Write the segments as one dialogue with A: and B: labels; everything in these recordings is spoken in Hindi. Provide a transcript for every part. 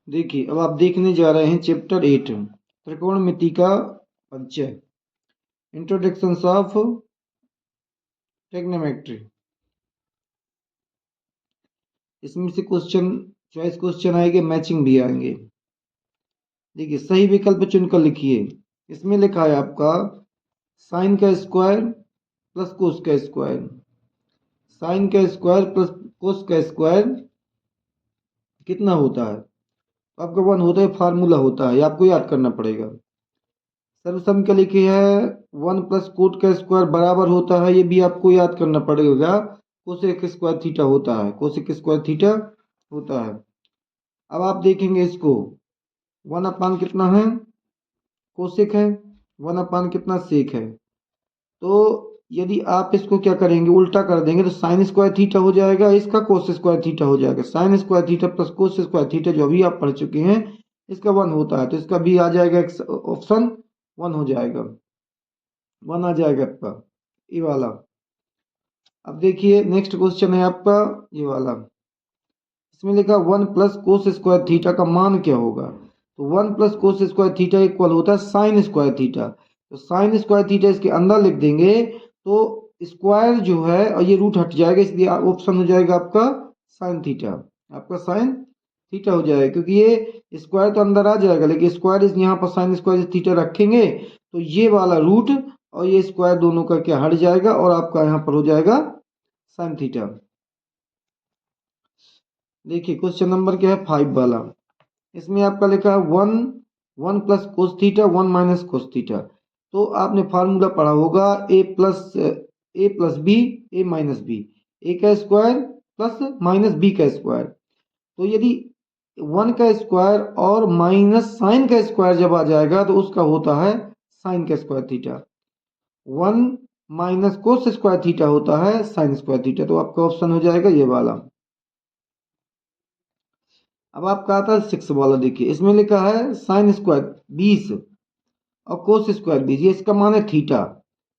A: देखिए अब आप देखने जा रहे हैं चैप्टर 8 त्रिकोणमिति का परिचय, इंट्रोडक्शन ऑफ ट्रिग्नोमेट्री। इसमें से क्वेश्चन चॉइस क्वेश्चन आएंगे, मैचिंग भी आएंगे। देखिए सही विकल्प चुनकर लिखिए। इसमें लिखा है आपका साइन का स्क्वायर प्लस कोस का स्क्वायर। साइन का स्क्वायर प्लस कोस का स्क्वायर कितना होता है? आपका वन होता है, फार्मूला होता है, आपको याद करना पड़ेगा। सर्वसम के लिखे है वन प्लस कोट का स्क्वायर बराबर होता है, ये भी आपको याद करना पड़ेगा, कोसेक स्क्वायर थीटा होता है, कोसेक स्क्वायर थीटा होता है। अब आप देखेंगे इसको, वन अपान कितना है, कोसेक है, वन अपान कितना सेक है। तो यदि आप इसको क्या करेंगे, उल्टा कर देंगे तो साइन स्क्वायर थीटा हो जाएगा, इसका कोस स्क्वायर थीटा हो जाएगा। Sign square theta plus cos square theta जो अभी आप पढ़ चुके हैं, इसका वन होता है, तो इसका भी आ जाएगा ऑप्शन वन हो जाएगा, वन आ जाएगा आपका ये वाला। अब देखिए नेक्स्ट क्वेश्चन है आपका ये वाला। इसमें लिखा one plus cos square theta का मान क्या होगा? तो one plus cos square theta equal होता है साइन स्क्वायर थीटा। तो साइन स्क्वायर थीटा इसके अंदर लिख देंगे तो स्क्वायर जो है और ये रूट हट जाएगा, इसलिए ऑप्शन हो जाएगा आपका साइन थीटा। आपका साइन थीटा हो जाएगा, क्योंकि ये स्क्वायर तो अंदर आ जाएगा, लेकिन स्क्वायर इस यहाँ पर साइन स्क्वायर थीटा रखेंगे तो ये वाला रूट और ये स्क्वायर दोनों का क्या हट जाएगा और आपका यहाँ पर हो जाएगा साइन थीटा। देखिए क्वेश्चन नंबर क्या है 5 वाला। इसमें आपका लिखा है one plus cos theta, one minus cos theta. तो आपने फार्मूला पढ़ा होगा ए plus b a minus B, ए का स्क्वायर प्लस माइनस बी का स्क्वायर। तो यदि वन का स्क्वायर और माइनस साइन का स्क्वायर जब आ जाएगा तो उसका होता है साइन का square theta. One minus cos square theta होता है साइन स्क्वायर थीटा। तो आपका ऑप्शन हो जाएगा ये वाला। अब आपका आता है 6 वाला। देखिए इसमें लिखा है साइन स्क्वायर 20 और कोस स्क्वायर 20, ये इसका मान है थीटा,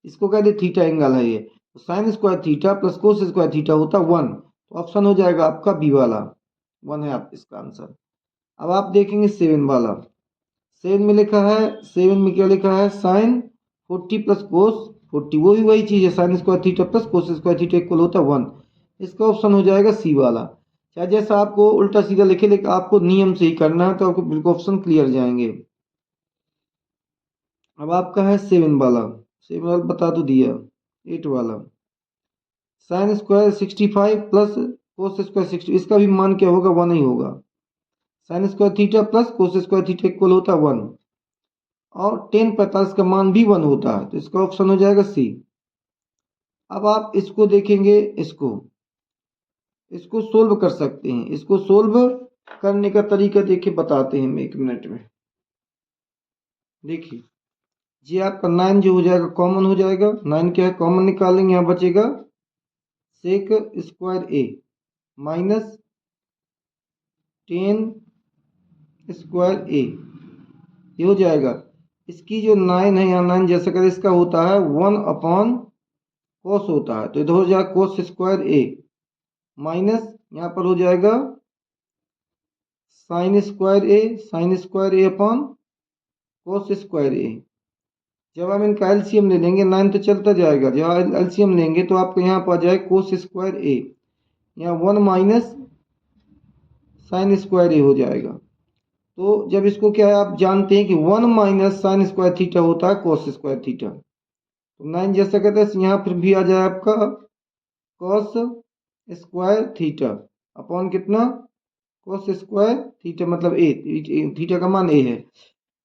A: इसको कहते थीटा एंगल है ये। तो sign square theta plus cos square theta होता है 1, तो ऑप्शन हो जाएगा आपका बी वाला, 1 है आप इसका आंसर। अब आप देखेंगे 7 वाला। 7 में लिखा है, 7 में क्या लिखा है, साइन 40 प्लस कोस 40, वो भी वही चीज़ है, sine square theta plus cos square theta equal होता है 1। इसका ऑप्शन हो जाएगा सी वाला। चाहे जैसा आपको उल्टा सीधा लिखे, लेकिन आपको नियम से ही करना है, तो आपको बिल्कुल ऑप्शन क्लियर जाएंगे। अब आपका है 7 वाला, 7 वाला बता तो दिया। 8 वाला, sine square 65 plus cos square 60, इसका भी मान क्या होगा, 1 ही होगा। Sign square theta plus cos square theta equal होता है 1, और टेन 45 का मान भी 1 होता है, तो इसका ऑप्शन हो जाएगा सी। अब आप इसको देखेंगे, इसको सोल्व कर सकते हैं। इसको सोल्व करने का तरीका देखिए बताते हैं हम 1 मिनट में। देखिए जी आपका 9 जो हो जाएगा कॉमन हो जाएगा, 9 क्या है कॉमन निकालेंगे, यहाँ बचेगा सेक स्क्वायर ए माइनस 10 स्क्वायर ए, ये हो जाएगा। इसकी जो 9 है यहाँ 9 जैसा कर, इसका होता है 1 अपॉन कोस होता है, तो इधर हो जाएगा कोस स्क्वायर ए माइनस यहाँ पर हो जाएगा साइन स्क्वायर ए अपॉन कोस स्क्वायर ए। जब हम इनका एलसीएम ले लेंगे 9 तो चलता जाएगा, जब एलसीएम लेंगे तो आपको यहाँ पर आ जाएगा कोस स्क्वायर ए, यहाँ 1 माइनस साइन स्क्वायर ए हो जाएगा। तो जब इसको क्या है आप जानते हैं कि 1 माइनस साइन स्क्वायर थीटा होता है कोस स्क्वायर थीटा, तो 9 जैसा कहते हैं यहाँ फिर भी आ जाए आपका कोस स्क्वायर थीटा अपॉन कितना, कोस स्क्वायर थीटा मतलब ए, थीटा का मान ए है,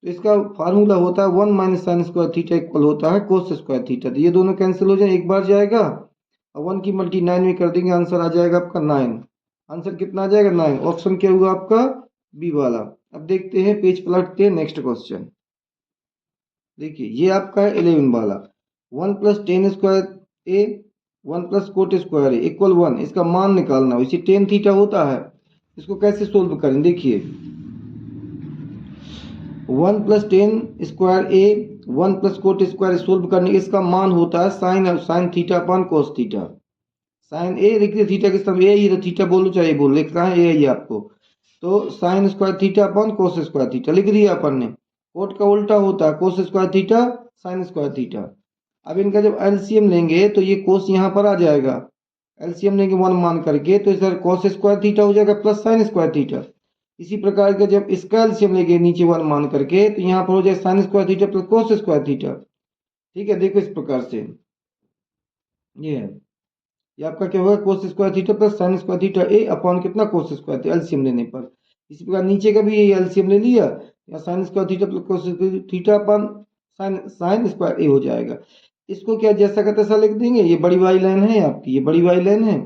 A: तो इसका फार्मूला होता है 1 minus sign square theta equal होता है कोस स्क्वायर थीटा। तो ये दोनों कैंसिल हो जाए, एक बार जाएगा और 1 की मल्टी 9 में कर देंगे, आंसर आ जाएगा आपका 9। आंसर कितना आ जाएगा 9, ऑप्शन क्या हुआ आपका बी वाला। अब देखते हैं, पेज पलटते हैं, नेक्स्ट क्वेश्चन। देखिए ये आपका है 11 वाला। 1 plus 10 square A 1 plus cot square A equal 1, इसका मान निकालना हो, इसी टेन थीटा होता है। इसको कैसे सोल्व करें, देखिए 1 plus 10 square A 1 plus cot square solve करने, इसका मान होता है sine theta upon cos theta. Sine A लिखिए, थीटा किस तरफ ए ही, थीटा बोलो चाहे बोलो, लिख रहा है ए ही आपको। तो साइन स्क्वायर थीटा अपॉन कोस स्क्वायर थीटा लिख दिया अपन ने। कोट का उल्टा होता है कोस square theta sine square theta. अब इनका जब एलसीएम लेंगे तो ये कोस यहाँ पर आ जाएगा, एलसीएम लेंगे 1 मान करके, तो इधर कोस स्क्वायर थीटा हो जाएगा प्लस साइन स्क्वायर थीटा। इसी प्रकार का जब इसका एलसीएम लेंगे नीचे 1 मान करके, तो यहाँ पर हो जाएगा sign square theta plus cos square theta. ठीक है, देखो इस प्रकार से ये है, ये आपका क्या होगा cos square theta plus sine square theta A upon कितना कोस स्क्वायर थीटा एलसीएम लेने पर। इसी प्रकार नीचे का भी ये एलसीएम ले लिया, या sine square theta plus cos theta upon sine sine square A हो जाएगा। इसको क्या जैसा का तैसा लिख देंगे, ये बड़ी वाली लाइन है आपकी, ये बड़ी वाली लाइन है,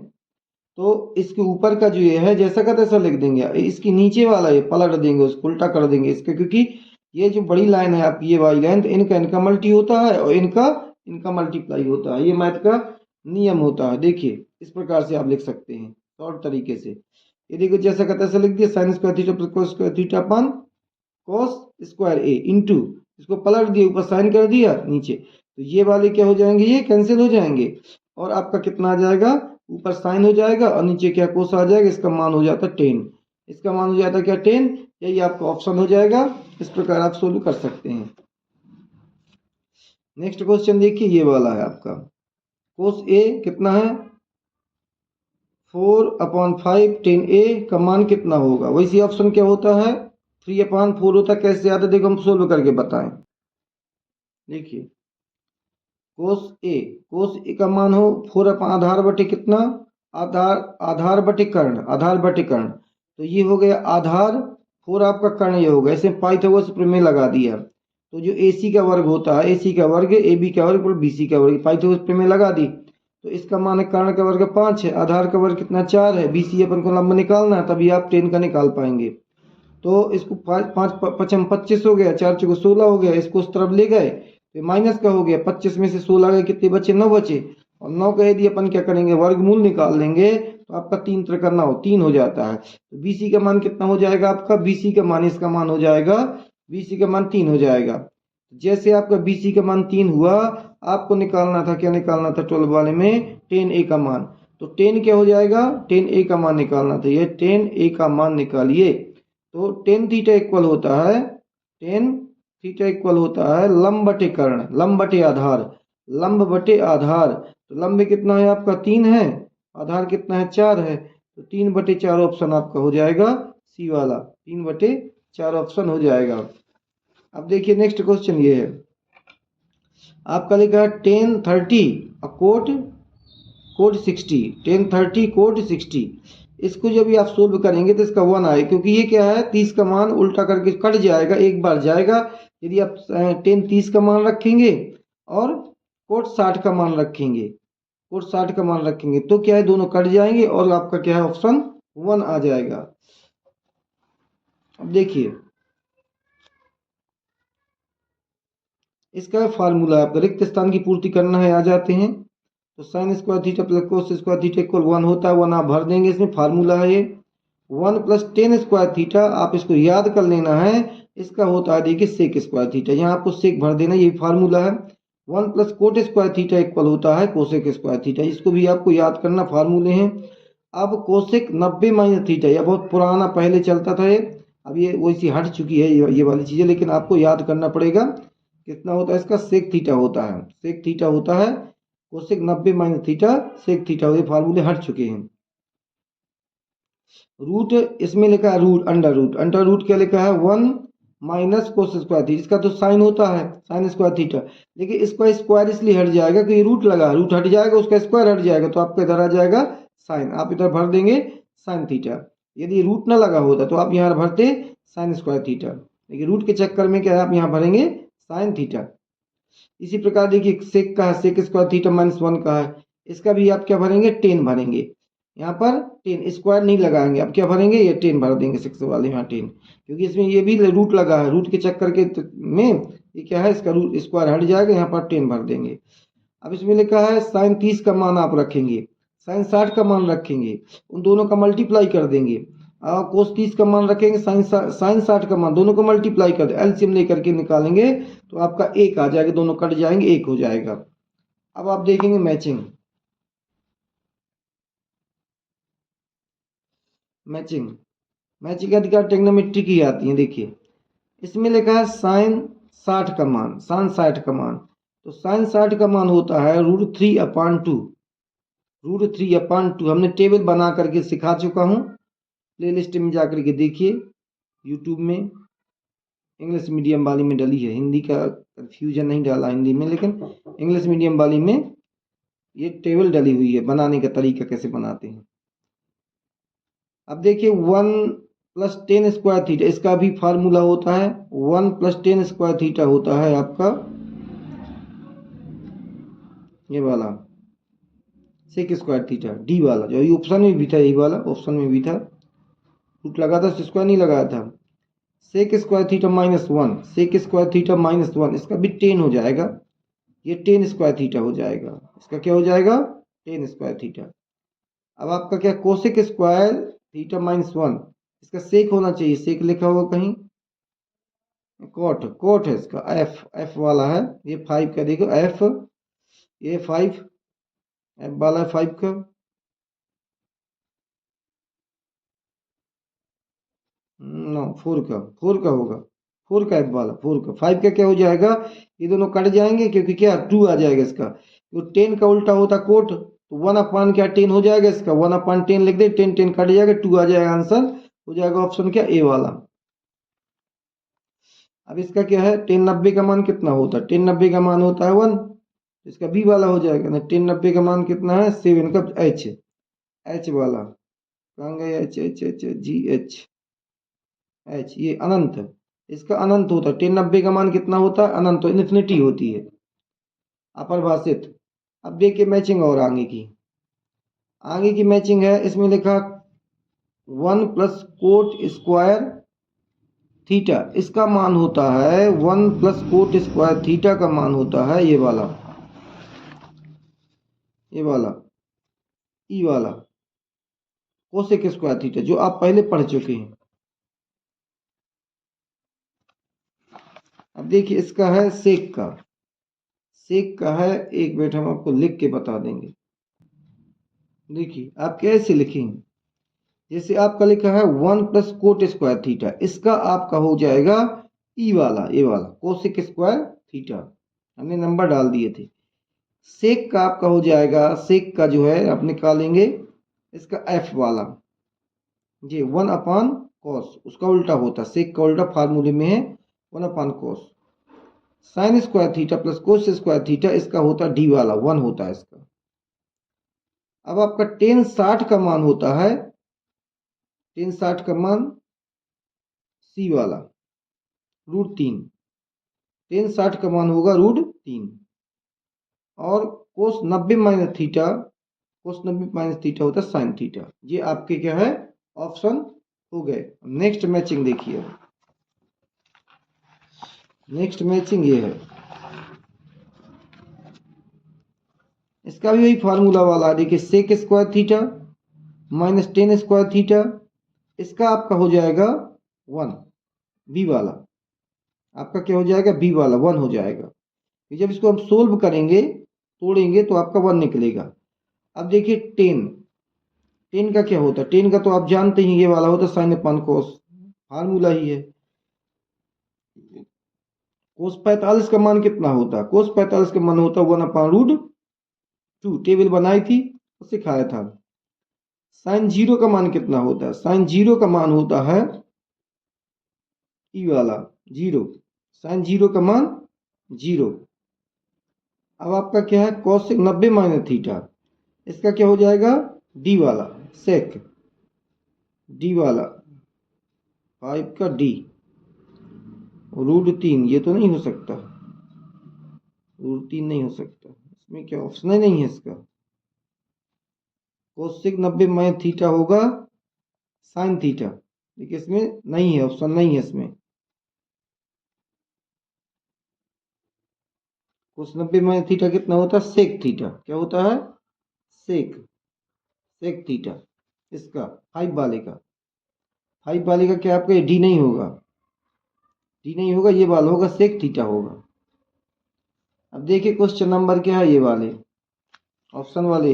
A: तो इसके ऊपर का जो ये है जैसा का तैसा लिख देंगे, इसके नीचे वाला ये पलट देंगे, उसको उल्टा कर देंगे इसके, क्योंकि ये जो बड़ी लाइन है आपकी ये वाली लाइन, तो इनका इनका मल्टी होता है और इनका इनका मल्टीप्लाई होता है, ये मैथ का नियम होता है। देखिए इस प्रकार से आप लिख सकते हैं शॉर्ट तरीके से। ये देखो जैसा का तैसा लिख दिया, sine square theta plus cos square theta upon cos square A into, इसको पलट दिया ऊपर साइन कर दिया नीचे, तो ये वाले क्या हो जाएंगे, ये कैंसिल हो जाएंगे और आपका कितना आ जाएगा, ऊपर साइन हो जाएगा और नीचे क्या कोस आ जाएगा, इसका मान हो जाता है 10, इसका मान हो जाता है क्या 10, यही आपका ऑप्शन हो जाएगा। इस प्रकार आप सोल्व कर सकते हैं। नेक्स्ट क्वेश्चन देखिए, ये वाला है आपका कोस ए कितना है 4/5 10 ए का मान कितना होगा, वैसे ऑप्शन क्या होता है 3/4 होता है। कैसे आता है देखो हम सोल्व करके बताएं। देखिए कोस ए का मान हो 4 आधार बटे कितना, आधार बटे कर्ण, आधार बटे कर्ण, तो ये हो गया आधार 4 आपका कर्ण ये होगा, ऐसे पाइथागोरस प्रमेय लगा दिया। तो जो AC का वर्ग होता है, AC का वर्ग AB का वर्ग और BC का वर्ग, पाइथागोरस प्रमेय लगा दी, तो इसका मान है कर्ण का वर्ग 5 है, आधार का वर्ग कितना 4 है, BC अपन को लंबा निकालना है, तभी आप 10 का निकाल पाएंगे। तो इसको 5 5 25 हो गया, 4 चौके 16 हो गया, इसको उस तरफ ले गए तो माइनस का हो गया, 25 में से 16 गए कितने बचे 9 बचे, और 9 का यदि अपन क्या करेंगे वर्गमूल निकाल लेंगे तो आपका 3 3 का 9 3 हो जाता है। तो BC का मान कितना हो जाएगा आपका, BC का मान इसका मान हो जाएगा, BC का मान 3 हो जाएगा। जैसे आपका BC का मान 3 हुआ, आपको निकालना था, क्या निकालना था 12 वाले में 10A का मान, तो 10 क्या हो जाएगा 10A का मान निकालना था, ये 10A का मान निकालिए। तो टेन थीटा इक्वल होता है, टेन थीटा इक्वल होता है लंब बटे कर्ण, लंब बटे आधार, लंब बटे आधार, तो लंब कितना है आपका 3 है, आधार कितना है 4 है, तो 3/4 ऑप्शन आपका हो जाएगा सी वाला, 3/4 ऑप्शन हो जाएगा। अब देखिए नेक्स्ट क्वेश्चन ये है आपका लिखा है 10 30 कोट 60, 10 30 कोट 60, इसको जब भी आप सोल्व करेंगे तो इसका 1 आए, क्योंकि ये क्या है 30 का मान उल्टा करके कट जाएगा, एक बार जाएगा। यदि आप 10 30 का मान रखेंगे और कोट 60 का मान रखेंगे, कोट 60 का मान रखेंगे, तो क्या है दोनों कट जाएंगे और आपका क्या है ऑप्शन 1 आ जाएगा। अब देखिए इसका फार्मूला आपका रिक्त स्थान की पूर्ति करना है, आ जाते हैं, तो sign square theta plus cos square theta equal 1 होता है, 1 आप भर देंगे, इसमें फार्मूला है ये 1 + 10 स्क्वायर थीटा, आप इसको याद कर लेना है, इसका होता है देखिए सेक स्क्वायर थीटा, यहाँ आपको सेक भर देना, ये फार्मूला है। 1 + कोट स्क्वायर थीटा इक्वल होता है कोसेक स्क्वायर थीटा, इसको भी आपको याद करना, फार्मूले हैं। अब कोसेक 90 - थीटा, यह बहुत पुराना पहले चलता था ये, अब ये वैसी हट चुकी है ये वाली चीज़ें, लेकिन आपको याद करना पड़ेगा कितना होता है इसका, सेक थीटा होता है, सेक थीटा होता है, कोसेक 90 - थीटा सेक थीटा, ये फार्मूले हट चुके हैं। रूट इसमें लिखा है रूट, अंडर रूट क्या लिखा है 1 - कोस स्क्वायर थीटा, इसका तो साइन होता है साइन स्क्वायर थीटा, लेकिन इसका स्क्वायर इसलिए हट जाएगा कि रूट लगा, रूट हट जाएगा उसका स्क्वायर हट जाएगा, तो आपका इधर आ जाएगा साइन, आप इधर भर देंगे साइन थीटा। यदि रूट ना लगा होता तो आप यहाँ भरते साइन स्क्वायर थीटा, लेकिन रूट के चक्कर में क्या है आप यहाँ भरेंगे साइन थीटा। इसी प्रकार देखिए सेक का है, सेक स्क्वायर थीटा -1 का है, इसका भी आप क्या भरेंगे 10 भरेंगे, यहाँ पर 10 स्क्वायर नहीं लगाएंगे, अब क्या भरेंगे ये 10 भर देंगे 6 वाले यहाँ 10, क्योंकि इसमें ये भी रूट लगा है, रूट के चक्कर के में ये क्या है इसका रूट स्क्वायर हट जाएगा, यहाँ पर 10 भर देंगे। अब इसमें लिखा है साइन 30 का मान आप रखेंगे, साइन 60 का मान रखेंगे, उन दोनों का मल्टीप्लाई कर देंगे, कोस 30 का मान रखेंगे, साइन 60 का मान, दोनों को मल्टीप्लाई कर एलसीएम लेकर के निकालेंगे, तो आपका 1 आ जाएगा, दोनों कट जाएंगे 1 हो जाएगा। अब आप देखेंगे मैचिंग, मैचिंग मैचिंग का अधिकार ट्रिग्नोमेट्री की आती है। देखिए इसमें लिखा है साइन 60 का मान, साइन 60 का मान, तो साइन 60 का मान होता है √3/2, √3/2। हमने टेबल बना करके सिखा चुका हूँ, प्लेलिस्ट में जाकर के देखिए, यूट्यूब में इंग्लिश मीडियम वाली में डली है, हिंदी का कन्फ्यूजन नहीं डाला हिंदी में, लेकिन इंग्लिश मीडियम वाली में ये टेबल डली हुई है, बनाने का तरीका कैसे बनाते हैं। अब देखिए 1 + tan² इसका भी फार्मूला होता है, 1 + tan² होता है आपका ये वाला sec², डी वाला, जो ऑप्शन में भी था, यही वाला ऑप्शन में भी था, रूट लगा था, स्क्वायर नहीं लगाया था। sec² -1, sec² -1 इसका भी tan हो जाएगा, ये tan² हो जाएगा, इसका क्या हो जाएगा, tan²। अब आपका क्या cosec² -1, इसका सेक होना चाहिए, सेक लिखा हुआ कहीं, कोट है इसका, एफ वाला है, ये 5 का देखो, एफ ये 5, एफ वाला 5 का, नो 4 का होगा, 4 का एफ वाला, 4 का, 5 का क्या हो जाएगा, ये दोनों कट जाएंगे क्योंकि क्या 2 आ जाएगा इसका, तो 10 का उल्टा होता कोट, तो 1 क्या 10 हो जाएगा इसका, 1/10 लिख दे, 10 कट जाएगा, 2 आ जाएगा, आंसर हो जाएगा ऑप्शन क्या ए वाला। अब इसका क्या है, 1090 का मान कितना होता है, 1090 का मान होता है 1, इसका बी वाला हो जाएगा ना, 1090 का मान कितना है 7 का, एच वाला कहाँ गया, एच ये अनंत, इसका अनंत होता है, 1090 का मान कितना होता है, अनंत, इन्फिनिटी होती है, अपरिभाषित। अब देखिए मैचिंग और आगे की मैचिंग है, इसमें लिखा 1 + cot²θ, इसका मान होता है 1 + cot² का मान होता है ये वाला ई वाला cosec²θ, जो आप पहले पढ़ चुके हैं। अब देखिए इसका है सेक का है, एक मिनट हम आपको लिख के बता देंगे। देखिए आप कैसे लिखेंगे, जैसे आपका लिखा है 1 + cot²θ, इसका आपका हो जाएगा ई वाला, ये वाला cosec²θ, हमने नंबर डाल दिए थे। सेक का आपका हो जाएगा, सेक का जो है आप निकालेंगे इसका एफ वाला, ये 1/cos, उसका उल्टा होता है, सेक का उल्टा फार्मूले में है 1/cos, sin² + cos² इसका होता है डी वाला, 1 होता है इसका। अब आपका tan 60 का मान होता है, tan 60 का मान सी वाला √3, tan 60 का मान होगा √3, और cos 90 - θ होता है sin θ। ये आपके क्या है ऑप्शन हो गए। नेक्स्ट मैचिंग देखिए, नेक्स्ट मैचिंग ये है, इसका भी वही फार्मूला वाला है, देखिए sec² -tan²θ, इसका आपका हो जाएगा 1, बी वाला आपका क्या हो जाएगा, बी वाला 1 हो जाएगा। जब इसको हम सोल्व करेंगे, तोड़ेंगे, तो आपका 1 निकलेगा। अब देखिए 10 का क्या होता है, 10 का तो आप जानते ही, ये वाला होता है sin/cos, फार्मूला ही है। cos 45 का मान कितना होता है, cos 45 का मान होता है 1/√2, टेबल बनाई थी तो सिखाया था। sin 0 का मान कितना होता है, sin 0 का मान होता है ई वाला 0, sin 0 का मान 0। अब आपका क्या है cos 90 - θ, इसका क्या हो जाएगा डी वाला, सेक डी वाला 5 का डी, √3, ये तो नहीं हो सकता, √3 नहीं हो सकता, इसमें क्या ऑप्शन ही नहीं है इसका, cosec 90 - θ होगा sin θ, देखिए इसमें नहीं है, ऑप्शन नहीं है इसमें। cos 90 - θ कितना होता है sec θ, क्या होता है sec θ, इसका 5 वाले का, 5 वाले का क्या आपका डी नहीं होगा, डी नहीं होगा, ये वाला होगा sec θ होगा। अब देखिए क्वेश्चन नंबर क्या है, ये वाले ऑप्शन वाले,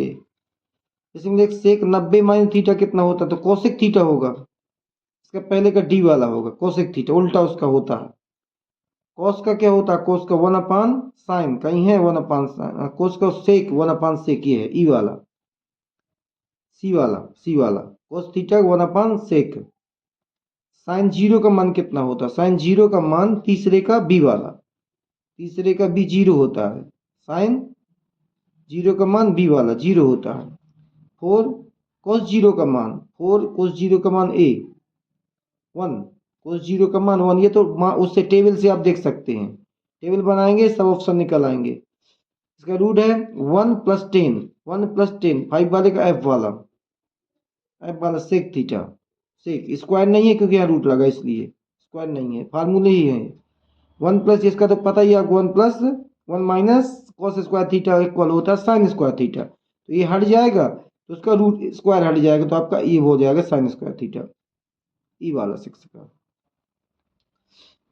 A: इसमें देख sec 90 - θ कितना होता है, तो cosec θ होगा, इसका पहले का डी वाला होगा कोसेक थीटा, उल्टा उसका होता है। कॉस का क्या होता है, कॉस का 1/sin, कहीं है 1/sin, कॉस का सेक 1/sec, ये है ई वाला, सी वाला cos theta 1/sec। Sine zero का मान कितना होता है, साइन जीरो का मान तीसरे का बी वाला, तीसरे का बी जीरो होता है, साइन जीरो का मान बी वाला जीरो होता है। 4 cos जीरो का मान, 4 cos जीरो का मान ए 1, cos जीरो का मान 1, ये तो उससे टेबल से आप देख सकते हैं, टेबल बनाएंगे सब ऑप्शन निकल आएंगे। इसका रूट है 1 + 10, 1 + 10, 5 वाले का एफ वाला सेक थीटा, सेक स्क्वायर नहीं है क्योंकि यहाँ रूट लगा इसलिए स्क्वायर नहीं है, फार्मूले ही है। 1 प्लस इसका तो पता ही आपको, 1 + 1 minus cos square theta equal होता है साइन स्क्वायर थीटा, तो ये हट जाएगा तो उसका रूट स्क्वायर हट जाएगा, तो आपका ये हो जाएगा साइन स्क्वायर थीटा, ई वाला 6 का।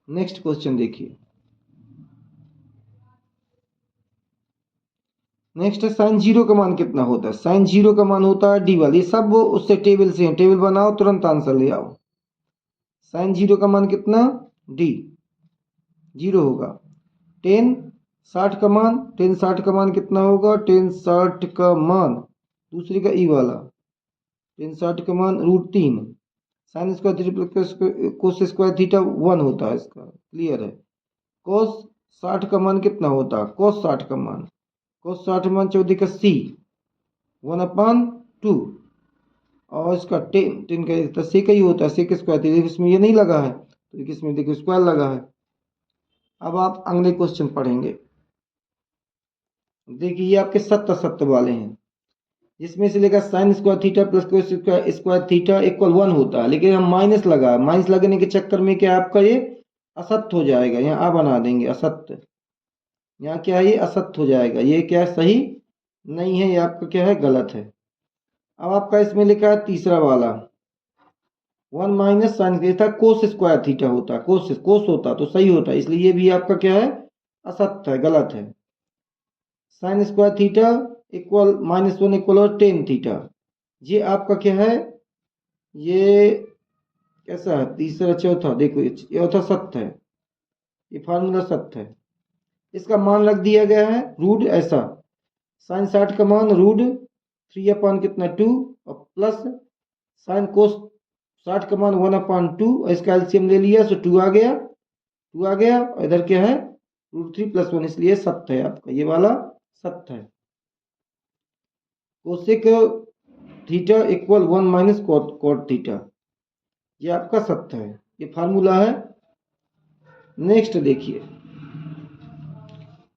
A: नेक्स्ट क्वेश्चन देखिए, नेक्स्ट है साइन जीरो का मान कितना होता है, साइन जीरो का मान होता है डी वाला, ये सब वो उससे टेबल से है, टेबल बनाओ तुरंत आंसर ले आओ। साइन जीरो का मान कितना, डी जीरो होगा। 10 60 का मान, 10 60 का मान कितना होगा, 10 60 का मान दूसरे का ई वाला, 10 60 का मान √3, sign square theta plus cos square theta 1 होता है, इसका क्लियर है। कोस 60 का मान कितना होता है, कोस 60 का मान, कोस 60 मान 14 का सी 1/2, और इसका 10 का सेक ही होता है, सेक स्क्वायर थीटा, इसमें ये नहीं लगा है तो इसमें देखो स्क्वायर लगा है। अब आप अगले क्वेश्चन पढ़ेंगे, देखिए ये आपके 70 वाले हैं, जिसमें से लेकर sign square theta plus cos square theta equal 1 होता है, लेकिन हम माइनस लगा, माइनस लगने के चक्कर में क्या आपका ये असत्य हो जाएगा, यहाँ आ बना देंगे असत्य, यहाँ क्या है ये असत्य हो जाएगा, ये क्या है सही नहीं है, ये आपका क्या है गलत है। अब आपका इसमें लिखा है तीसरा वाला 1 माइनस साइन था कोस स्क्वायर थीटा होता, कोस होता तो सही होता, इसलिए ये भी आपका क्या है असत्य है, गलत है। Sine square theta equal -1 equal और टेन थीटा, ये आपका क्या है, ये कैसा है, तीसरा चौथा, देखो चौथा सत्य है, ये फार्मूला सत्य है, इसका मान रख दिया गया है रूट ऐसा, साइन 60 का मान √3 कितना 2, और प्लस साइन कोस 60 का मान 1/2, इसका एलसीएम ले लिया तो 2 आ गया, और इधर क्या है √3 + 1, इसलिए सत्य है आपका, ये वाला सत्य है। Cosec theta equal 1 minus cot theta, ये आपका सत्य है, ये फार्मूला है। नेक्स्ट देखिए,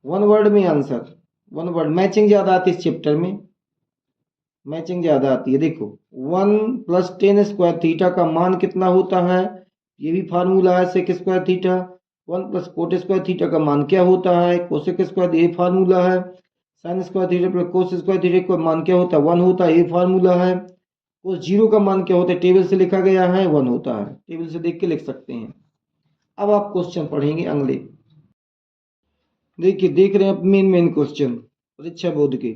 A: 1 वर्ड में आंसर, 1 वर्ड मैचिंग ज़्यादा आती है इस चैप्टर में, मैचिंग ज़्यादा आती है। देखो 1 + 10 स्क्वायर थीटा का मान कितना होता है, ये भी फार्मूला है sec square theta. 1 + cot square theta का मान क्या होता है, कोसेक स्क्वायर, ये फार्मूला है। Sine square theta plus cos square theta का मान क्या होता है, 1 होता है, ये फार्मूला है। कोस जीरो का मान क्या होता है, टेबल से लिखा गया है 1 होता है, टेबल से देख के लिख सकते हैं। अब आप क्वेश्चन पढ़ेंगे अगले, देखिए देख रहे हैं मेन क्वेश्चन परीक्षा बोर्ड के।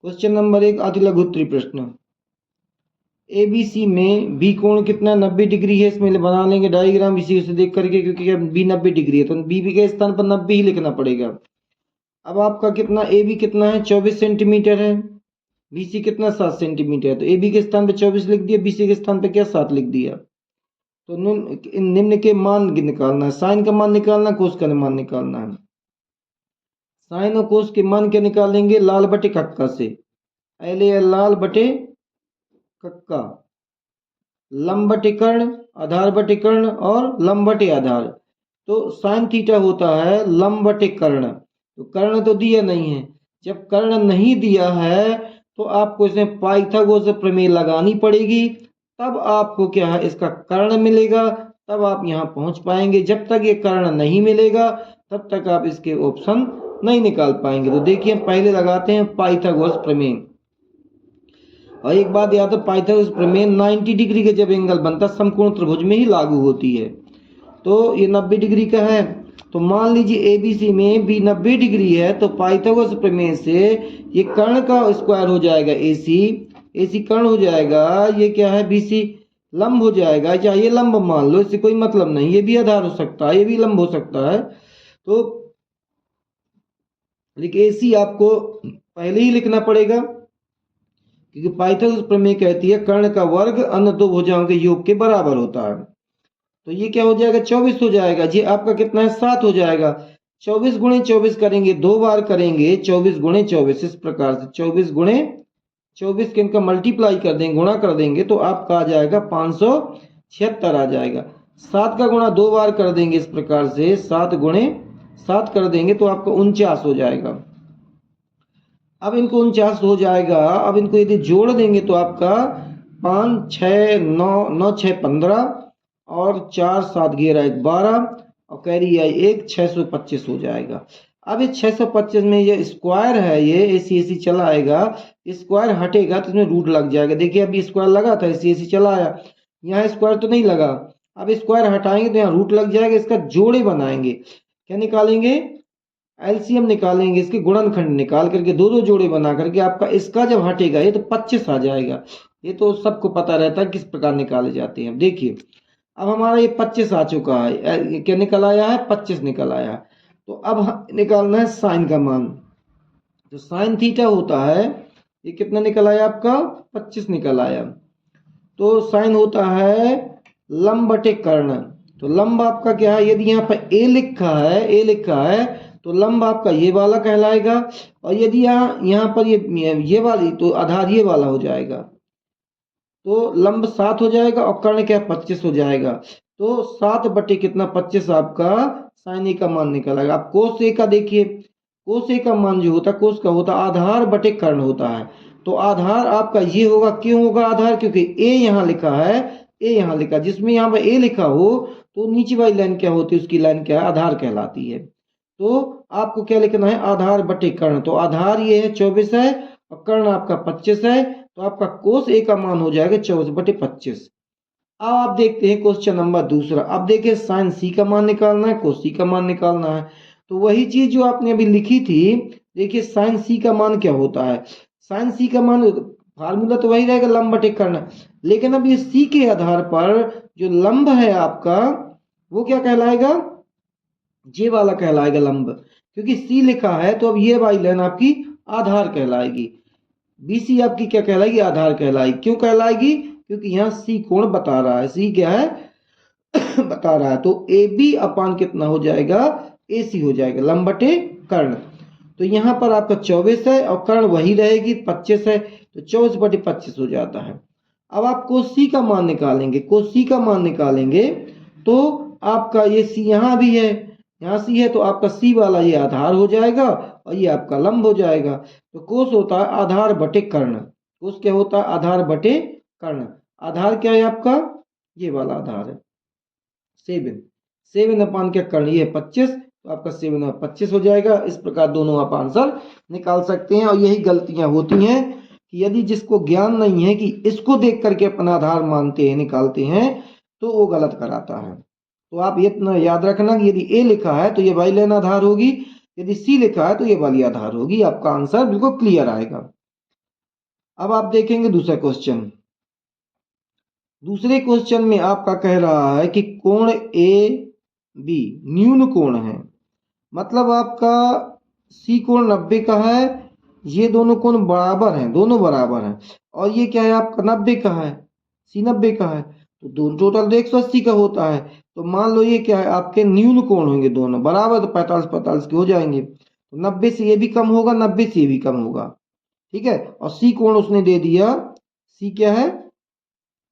A: क्वेश्चन नंबर 1 अति लघु उत्तरीय प्रश्न, ABC में बी कोण कितना 90 डिग्री है, इसमें बना लेंगे डायग्राम इसी से देख करके, क्योंकि बी 90 डिग्री है तो बी के स्थान पर 90 ही लिखना पड़ेगा। अब आपका कितना AB कितना है 24 सेंटीमीटर है, BC कितना 7 सेंटीमीटर है, तो AB के स्थान पर 24 लिख दिया, BC के स्थान पर क्या 7 लिख दिया। तो निम्न के मान निकालना है, साइन का मान निकालना, कोस का मान निकालना है। साइन और कोस के मान क्या निकालेंगे, लाल बटे कक्का से, लाल बटे कक्का, लंब बटे कर्ण, आधार बटे कर्ण और लंब बटे आधार। तो साइन थीटा होता है लंब बटे कर्ण, तो कर्ण तो दिया नहीं है, जब कर्ण नहीं दिया है तो आपको इसमें पाइथागोरस प्रमेय लगानी पड़ेगी, तब आपको क्या है इसका कर्ण मिलेगा, तब आप यहाँ पहुंच पाएंगे। जब तक ये कर्ण नहीं मिलेगा तब तक आप इसके ऑप्शन नहीं निकाल पाएंगे। तो देखिए पहले लगाते हैं पाइथागोरस प्रमेय, और एक बात याद है, पाइथागोरस प्रमेय 90 डिग्री का जब एंगल बनता है समकोण त्रिभुज में ही लागू होती है। तो ये 90 डिग्री का है, तो मान लीजिए ABC में भी 90 डिग्री है, तो पाइथागोरस प्रमेय से ये कर्ण का स्क्वायर हो जाएगा AC कर्ण हो जाएगा, ये क्या है BC, लंब हो जाएगा, चाहे लंब मान लो, इससे कोई मतलब नहीं, ये भी आधार हो सकता है, ये भी लंब हो सकता है। तो लेकिन AC आपको पहले ही लिखना पड़ेगा, क्योंकि पाइथागोरस प्रमेय कहती है कर्ण का वर्ग अन्य दो भुजाओं के योग के बराबर होता है। तो ये क्या हो जाएगा, 24 हो जाएगा जी, आपका कितना है 7 हो जाएगा। 24 गुणे 24 करेंगे, 2 बार करेंगे, 24 गुणे 24, इस प्रकार से 24 गुणे 24 के इनका मल्टीप्लाई कर देंगे, गुणा कर देंगे, तो आपका आ जाएगा 576 आ जाएगा। 7 का गुणा 2 बार कर देंगे, इस प्रकार से 7 गुणे 7 कर देंगे तो आपका 49 हो जाएगा। अब इनको 49 हो जाएगा। अब इनको यदि जोड़ देंगे तो आपका 5 6 9 9 6 15 और 4 7 11 12 और कैरी आई 1, 625 हो जाएगा। अब इस 625 में ये स्क्वायर है, ये ऐसी ऐसी चला आएगा, स्क्वायर हटेगा तो इसमें रूट लग जाएगा। देखिए अभी स्क्वायर लगा था, ऐसी ऐसी चला आया, यहाँ स्क्वायर तो नहीं लगा। अब स्क्वायर हटाएंगे तो यहाँ रूट लग जाएगा। इसका जोड़े बनाएंगे, क्या निकालेंगे, एलसीएम निकालेंगे, इसके गुणनखंड निकाल करके दो दो जोड़े बना करके आपका इसका जब हटेगा ये तो 25 आ जाएगा। ये तो सबको पता रहता है किस प्रकार निकाले जाते हैं। देखिए अब हमारा ये 25 आ चुका है, क्या निकल आया है, 25 निकल आया। तो अब निकालना है साइन का मान। जो साइन थीटा होता है ये कितना निकल आया आपका, 25 निकल आया। तो साइन होता है लंब बटे कर्ण। तो लंब आपका क्या है, यदि यहाँ पर ए लिखा है, ए लिखा है तो लंब आपका ये वाला कहलाएगा, और यदि यहाँ पर ये वाली तो आधार ये वाला हो जाएगा। तो लंब 7 हो जाएगा और कर्ण क्या 25 हो जाएगा। तो 7 बटे कितना 25 आपका साइन ए का मान निकल आएगा। आप कोस ए का देखिए, कोस ए का मान जो होता है, कोस का होता है आधार बटे कर्ण होता है। तो आधार आपका ये होगा, क्यों होगा आधार, क्योंकि ए यहाँ लिखा है, ए यहाँ लिखा, जिसमें यहाँ पर ए लिखा हो तो नीचे वाली लाइन क्या होती है, उसकी लाइन क्या है, आधार कहलाती है। तो आपको क्या लिखना है, आधार बटे कर्ण। तो आधार ये है 24 है और कर्ण आपका 25 है, तो आपका कोस ए का मान हो जाएगा 24 बटे 25। अब आप देखते हैं क्वेश्चन नंबर दूसरा। अब देखिए साइन सी का मान निकालना है, कोस सी का मान निकालना है। तो वही चीज जो आपने अभी लिखी थी, देखिए साइन सी का मान क्या होता है, साइन सी का मान फार्मूला तो वही रहेगा लंब बटे कर्ण, लेकिन अब ये सी के आधार पर जो लंब है आपका वो क्या कहलाएगा, ये वाला कहलाएगा लंब, क्योंकि सी लिखा है तो अब ये वाली लाइन आपकी आधार कहलाएगी। बीसी आपकी क्या कहलाएगी, आधार कहलाएगी। क्यों कहलाएगी, क्योंकि यहाँ सी कोण बता रहा है, सी क्या है बता रहा है। तो ए बी अपान कितना हो जाएगा, ए सी हो जाएगा, लंब बटे कर्ण। तो यहाँ पर आपका 24 है और कर्ण वही रहेगी 25 है, तो 24 बटे 25 हो जाता है। अब आप कोस सी का मान निकालेंगे, कोस सी का मान निकालेंगे तो आपका ये सी यहाँ भी है, यहाँ सी है, तो आपका सी वाला ये आधार हो जाएगा और ये आपका लंब हो जाएगा। तो कोस होता है आधार बटे कर्ण, कोस क्या होता है, आधार बटे कर्ण। आधार क्या है आपका, ये वाला आधार है 7, 7 अपान क्या कर्ण, ये 25, तो आपका 7 और 25 हो जाएगा। इस प्रकार दोनों आप आंसर निकाल सकते हैं। और यही गलतियां होती हैं कि यदि जिसको ज्ञान नहीं है कि इसको देख करके अपना आधार मानते हैं, निकालते हैं, तो वो गलत कराता है। तो आप इतना याद रखना कि यदि ए लिखा है तो ये वाली लाइन आधार होगी, यदि सी लिखा है तो ये वाली आधार होगी। आपका आंसर बिल्कुल क्लियर आएगा। अब आप देखेंगे दूसरा क्वेश्चन। दूसरे क्वेश्चन में आपका कह रहा है कि कोण ए बी न्यून कोण है, मतलब आपका सी कोण 90 का है, ये दोनों कोण बराबर हैं, दोनों बराबर हैं, और ये क्या है आपका 90 का है, सी 90 का है, तो दोनों टोटल 180 का होता है। तो मान लो ये क्या है आपके न्यून कोण होंगे, दोनों बराबर, तो 45 के हो जाएंगे। तो 90 से ये भी कम होगा, 90 से ये भी कम होगा, ठीक है। और सी कोण उसने दे दिया, सी क्या है,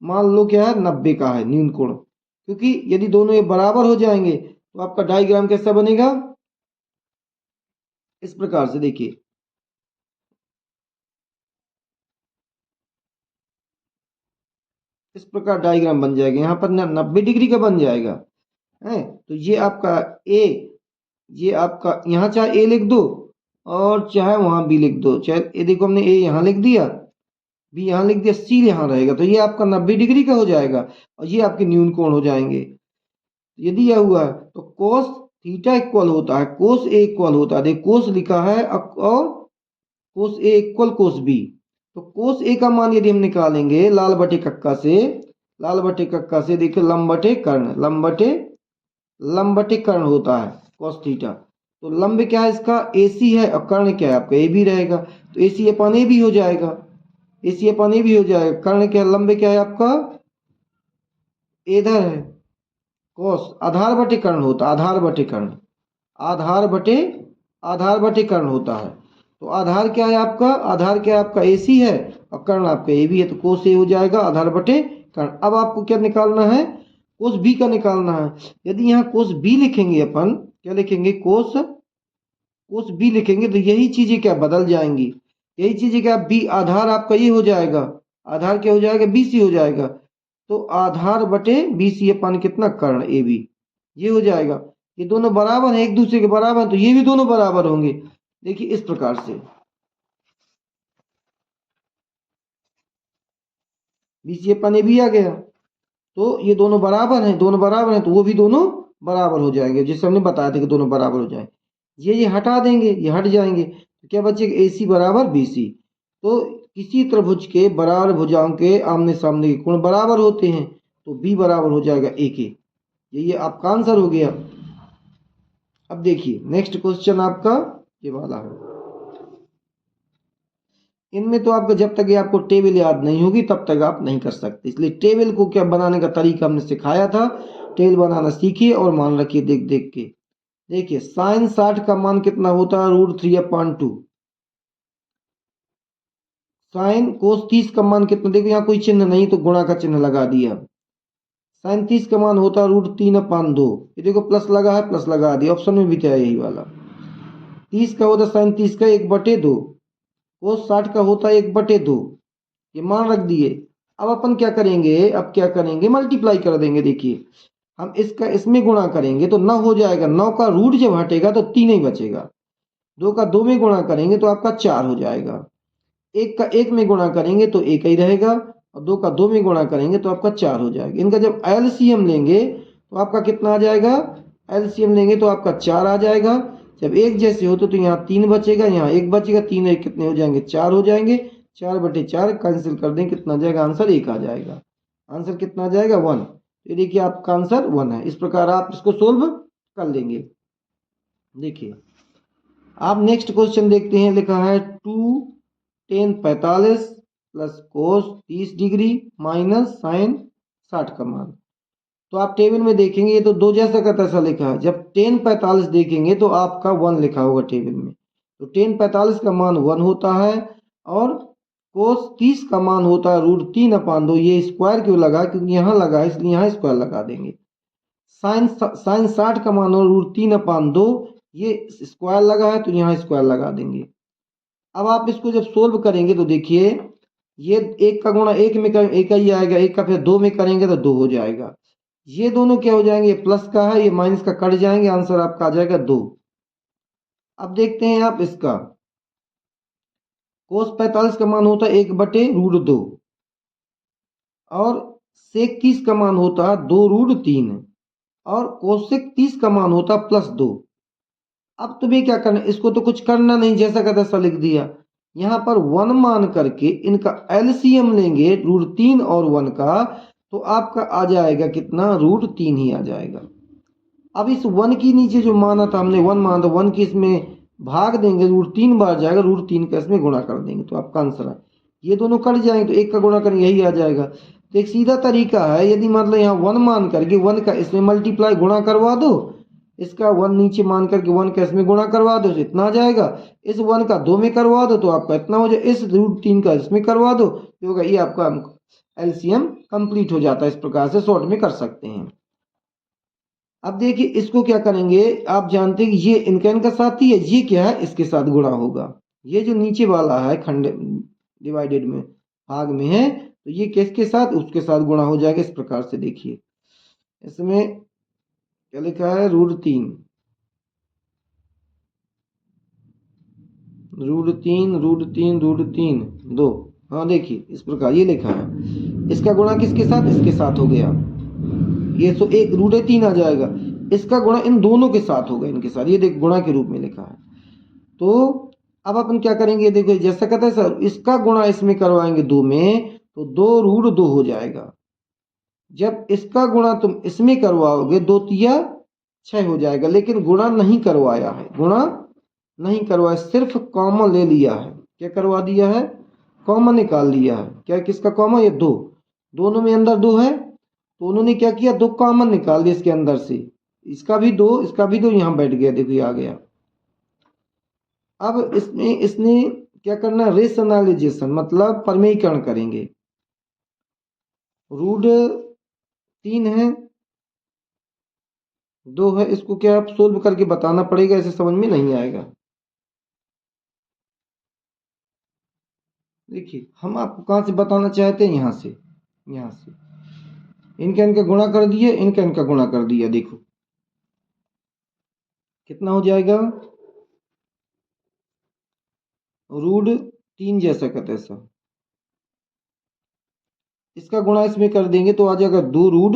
A: मान लो क्या है 90 का है न्यून कोण, क्योंकि यदि दोनों ये बराबर हो जाएंगे तो आपका डायग्राम कैसा बनेगा, इस प्रकार से देखिए, इस प्रकार डायग्राम बन जाएगा। यहाँ पर 90 डिग्री का बन जाएगा है। तो ये आपका ए, ये आपका यहाँ चाहे ए लिख दो और चाहे वहां बी लिख दो, चाहे ये देखो हमने ए यहाँ लिख दिया, बी यहाँ लिख दिया, सी यहाँ रहेगा, तो ये आपका 90 डिग्री का हो जाएगा और ये आपके न्यून कोण हो जाएंगे। यदि यह हुआ तो कोस थीटा इक्वल होता है कोस ए इक्वल होता है, देखो कोस लिखा है और कोस ए इक्वल कोस बी। तो कोस ए का मान यदि हम निकालेंगे लाल बटे कक्का से, लाल बटे कक्का से देखिए लंब बटे कर्ण, लंब बटे कर्ण होता है cos थीटा। तो लंब क्या है इसका AC है और कर्ण क्या है आपका AB रहेगा, तो AC अपन AB हो जाएगा, AC अपन AB हो जाएगा। कर्ण क्या लंब क्या है आपका इधर है cos, आधार बटे कर्ण होता, आधार बटे कर्ण, आधार बटे कर्ण होता है। तो आधार क्या है आपका, आधार क्या है आपका AC है और कर्ण आपका AB है, तो कोस A हो जाएगा आधार बटे कर्ण। अब आपको क्या निकालना है, कोस B का निकालना है। यदि यहाँ कोस B लिखेंगे अपन, क्या लिखेंगे कोस B लिखेंगे तो यही चीजें क्या बदल जाएंगी, यही चीजें क्या B आधार आपका ये हो जाएगा, आधार क्या हो जाएगा BC हो जाएगा। तो आधार बटे BC अपन कितना कर्ण AB ये हो जाएगा। ये दोनों बराबर है, एक दूसरे के बराबर है, तो ये भी दोनों बराबर होंगे। देखिए इस प्रकार से BC अपन AB आ गया, तो ये दोनों बराबर हैं, दोनों बराबर हैं तो वो भी दोनों बराबर हो जाएंगे, जिससे हमने बताया था कि दोनों बराबर हो जाए। ये हटा देंगे, ये हट जाएंगे, तो क्या बचेगा AC बराबर BC। तो किसी त्रिभुज के बराबर भुजाओं के आमने सामने के कोण बराबर होते हैं, तो B बराबर हो जाएगा A के। ये आपका आंसर हो गया। अब देखिए नेक्स्ट क्वेश्चन आपका ये वाला है। इनमें तो आपको जब तक ये आपको टेबल याद नहीं होगी तब तक आप नहीं कर सकते, इसलिए टेबल को क्या बनाने का तरीका हमने सिखाया था, टेबल बनाना सीखिए और मान रखिए देख देख के। देखिए साइन 60 का मान कितना होता है √3/2। साइन कोस 30 का मान कितना, देखो यहाँ कोई चिन्ह नहीं तो गुणा का चिन्ह लगा दिया। साइन 30 का मान होता है √3/2, ये देखो प्लस लगा है, प्लस लगा दिया, ऑप्शन में भी था यही वाला। 30 का होता साइन 30 का 1/2, कोस 60 का होता है 1/2, ये मान रख दिए। अब अपन क्या करेंगे, अब क्या करेंगे मल्टीप्लाई कर देंगे। देखिए हम इसका इसमें गुणा करेंगे तो 9 हो जाएगा, 9 का रूट जब हटेगा तो 3 ही बचेगा। 2 का 2 में गुणा करेंगे तो आपका 4 हो जाएगा। 1 का 1 में गुणा करेंगे तो 1 ही रहेगा, और 2 का 2 में गुणा करेंगे तो आपका 4 हो जाएगा। इनका जब LCM लेंगे तो आपका कितना आ जाएगा, LCM लेंगे तो आपका 4 आ जाएगा। जब एक जैसे होते तो यहाँ 3 बचेगा, यहाँ 1 बचेगा, 3 1 कितने हो जाएंगे 4 हो जाएंगे। 4/4 कैंसिल कर दें, कितना आ जाएगा आंसर 1 आ जाएगा। आंसर कितना आ जाएगा 1। तो देखिए आपका आंसर 1 है। इस प्रकार आप इसको सोल्व कर लेंगे। देखिए आप नेक्स्ट क्वेश्चन देखते हैं, लिखा है 2tan 45 plus cos 30 degree minus sine 60 का मान। तो आप टेबल में देखेंगे ये तो दो जैसा का तैसा लिखा है। जब tan 45 देखेंगे तो आपका 1 लिखा होगा टेबल में, तो tan 45 का मान 1 होता है, और कोस 30 का मान होता है √3/2। ये स्क्वायर क्यों लगा, क्योंकि यहाँ लगा है इसलिए यहाँ स्क्वायर लगा देंगे। साइन 60 का मान हो √3/2, ये स्क्वायर लगा है तो यहाँ स्क्वायर लगा देंगे। अब आप इसको जब सोल्व करेंगे तो देखिए ये 1 का गुणा 1 में करें 1 ही आएगा, 1 का फिर 2 में करेंगे तो 2 हो जाएगा। ये दोनों क्या हो जाएंगे, ये प्लस का है, ये माइनस का कट जाएंगे, आंसर आपका आ जाएगा 2। अब देखते हैं आप इसका कोस 45 का मान होता है 1/√2, और सेक 30 का मान होता है 2√3, और कोसेक 30 का मान होता +2। अब तुम्हें क्या करना, इसको तो कुछ करना नहीं, जैसा का तैसा लिख दिया। यहाँ पर 1 मान करके इनका LCM लेंगे √3 और 1 का, तो आपका आ जाएगा कितना √3 ही आ जाएगा। अब इस 1 की नीचे जो माना था हमने 1 माना था, 1 की इसमें भाग देंगे, √3 बार जाएगा, √3 का इसमें गुणा कर देंगे तो आपका आंसर है। ये दोनों कट जाएंगे तो 1 का गुणा करेंगे यही आ जाएगा। तो एक सीधा तरीका है, यदि मतलब यहाँ 1 मान करके 1 का इसमें मल्टीप्लाई गुणा करवा दो, इसका 1 नीचे मान करके 1 का इसमें गुणा करवा दो तो इतना आ जाएगा। इस 1 का 2 में करवा दो तो आपका इतना हो जाए, इस √3 का इसमें करवा दो तो होगा, ये आपका LCM कंप्लीट हो जाता है। इस प्रकार से शॉर्ट में कर सकते हैं। अब देखिए इसको क्या करेंगे, आप जानते हैं कि ये इनका साथी है, ये क्या है इसके साथ गुणा होगा। ये जो नीचे वाला है खंड डिवाइडेड में भाग में है, तो ये किसके साथ, उसके साथ गुणा हो जाएगा। इस प्रकार से देखिए इसमें क्या लिखा है √3 2। हाँ देखिए इस प्रकार ये लिखा है, इसका गुणा किसके साथ, इसके साथ हो गया, ये तो एक √3 आ जाएगा, इसका गुणा इन दोनों के साथ होगा, इनके साथ, ये देख गुणा के रूप में लिखा है। तो अब अपन क्या करेंगे, देखो जैसा कहता है सर इसका गुणा इसमें करवाएंगे 2 में, तो 2√2 हो जाएगा। जब इसका गुणा तुम इसमें करवाओगे 2 तिया 6 हो जाएगा, लेकिन गुणा नहीं करवाया है, गुणा नहीं करवाया, सिर्फ कॉमन ले लिया है। क्या करवा दिया है? कॉमन निकाल लिया है। क्या किसका कॉमन? ये 2, दोनों में अंदर 2 है तो उन्होंने क्या किया, 2 कॉमन निकाल दिया इसके अंदर से। इसका भी 2, इसका भी 2, यहाँ बैठ गया, देखो ये आ गया। अब इसमें इसने क्या करना, रेशनलाइजेशन मतलब परमेयीकरण करेंगे। रूट 3 है, 2 है, इसको क्या आप सोल्व करके बताना पड़ेगा, ऐसे समझ में नहीं आएगा। देखिए हम आपको कहाँ से बताना चाहते हैं, यहाँ से, यहाँ से इनका गुणा कर दिए, इनका गुणा कर दिया, देखो कितना हो जाएगा, रूट 3 जैसा का तैसा। इसका गुणा इसमें कर देंगे तो आ जाएगा 2 रूट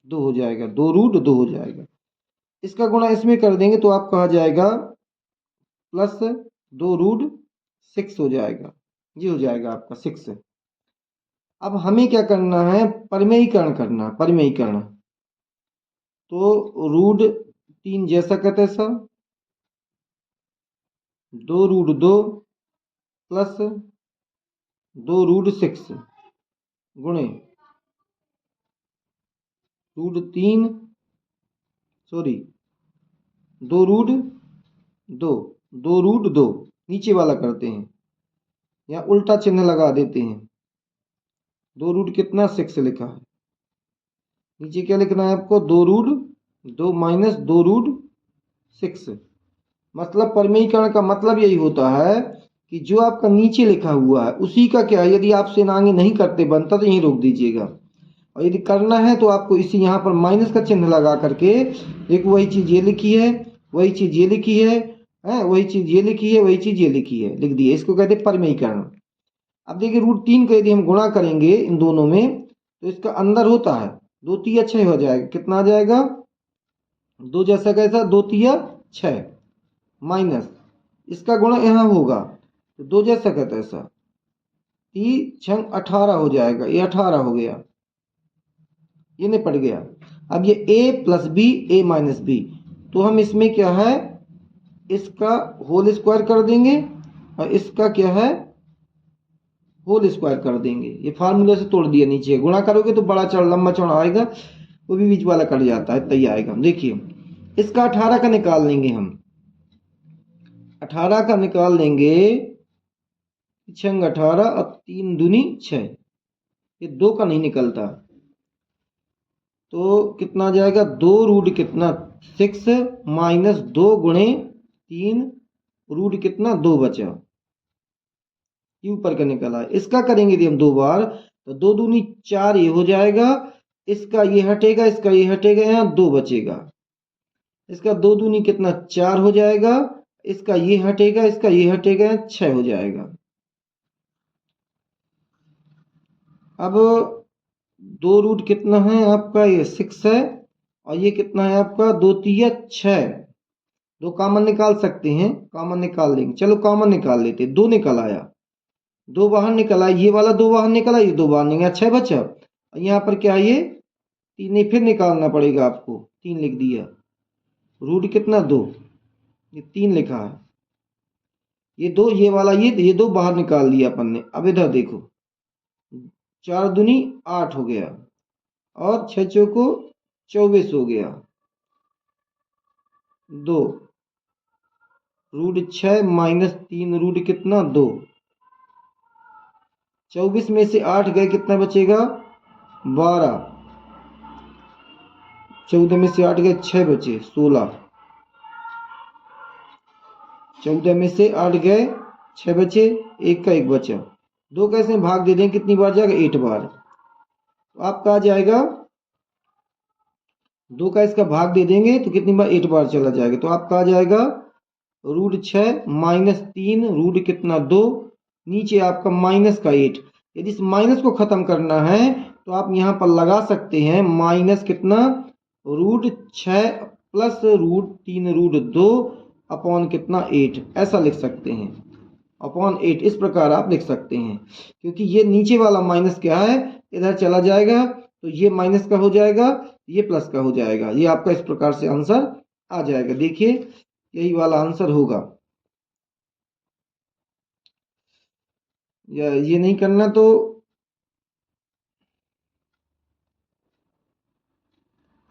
A: 2 हो जाएगा, 2 रूट 2 हो जाएगा। इसका गुणा इसमें कर देंगे तो आपका आ जाएगा प्लस 2 रूट 6 हो जाएगा, ये हो जाएगा आपका 6। अब हमें क्या करना है, परमेयीकरण करना, परमेयीकरण। तो रूट 3 जैसा का तैसा, 2 रूट 2 प्लस 2 रूट 6 गुणे रूट 3, सॉरी 2 रूट 2, 2 रूट 2, नीचे वाला करते हैं, यहाँ उल्टा चिन्ह लगा देते हैं। 2 रूट कितना, 6 लिखा है, नीचे क्या लिखना है आपको, 2 रूट 2 माइनस 2 रूट 6। मतलब परमेयीकरण का मतलब यही होता है कि जो आपका नीचे लिखा हुआ है उसी का क्या है, यदि आपसे आगे नहीं करते बनता तो यहीं रोक दीजिएगा, और यदि करना है तो आपको इसी यहाँ पर माइनस का चिन्ह लगा करके, एक वही चीज ये लिखी है, वही चीज ये लिखी है, वही चीज ये लिखी है, वही चीज ये लिखी है, लिख दिए, इसको कहते हैं परमेयीकरण। अब देखिए रूट 3 का यदि हम गुणा करेंगे इन दोनों में तो इसका अंदर होता है 2 तिया 6 हो जाएगा, कितना आ जाएगा, 2 जैसा कैसा, 2 तिया 6 माइनस इसका गुणा यहाँ होगा तो 2 जैसा कहता है ऐसा, 3 18 हो जाएगा, ये 18 हो गया, ये निपट गया। अब ये a plus b, a minus b, तो हम इसमें क्या है, इसका होल स्क्वायर कर देंगे और इसका क्या है, होल स्क्वायर कर देंगे। ये फार्मूला से तोड़ दिया, नीचे गुणा करोगे तो बड़ा चौड़ा लंबा चौड़ा आएगा, वो भी बीच वाला कट जाता है, तय आएगा। देखिए इसका 18 का निकाल लेंगे हम, 18 का निकाल लेंगे, 6 18 और 3 दूनी 6, ये 2 का नहीं निकलता तो कितना आ जाएगा, 2 रूट कितना 6 माइनस 2 गुणे 3 रूट कितना 2 बचा, ये ऊपर का निकला है। इसका करेंगे यदि हम 2 बार तो 2 दूनी 4 ये हो जाएगा, इसका ये हटेगा, इसका ये हटेगा, यहाँ 2 बचेगा, इसका 2 दूनी कितना 4 हो जाएगा, इसका ये हटेगा, इसका ये हटेगा, 6 हो जाएगा। अब 2 रूट कितना है आपका, ये 6 है, और ये कितना है आपका 2 तिया 6, 2 कॉमन निकाल सकते हैं, कॉमन निकाल लेंगे, चलो कॉमन निकाल लेते, 2 निकल आया, 2 बाहर निकला, ये वाला 2 बाहर निकला, ये 2 बाहर निकला, 6 बचा। यहाँ पर क्या है, ये 3 फिर निकालना पड़ेगा आपको, 3 लिख दिया, रूट कितना 2, ये 3 लिखा है, ये 2, ये वाला ये 2 बाहर निकाल दिया अपन ने। अब इधर देखो, 4 दूनी 8 हो गया और 6 चौको 24 हो गया, 2 रूट 6 माइनस 3 रूट कितना 2, 24 में से 8 गए, कितना बचेगा 12, 14 में से 8 गए 6 बचे 16, 14 में से 8 गए 6 बचे, 1 का 1 बचा, 2 कैसे भाग दे दें, कितनी बार जाएगा 8 बार, तो आपका आ जाएगा 2 का इसका भाग दे देंगे तो कितनी बार 8 बार चला जाएगा, तो आपका आ जाएगा रूट 6 माइनस 3 रूट कितना 2, नीचे आपका माइनस का 8। यदि इस माइनस को खत्म करना है तो आप यहाँ पर लगा सकते हैं माइनस कितना root 6 plus root 3 root 2 upon कितना 8, ऐसा लिख सकते हैं, अपॉन 8 इस प्रकार आप लिख सकते हैं, क्योंकि ये नीचे वाला माइनस क्या है इधर चला जाएगा तो ये माइनस का हो जाएगा, ये प्लस का हो जाएगा। ये आपका इस प्रकार से आंसर आ जाएगा। देखिए यही वाला आंसर होगा। या ये नहीं करना तो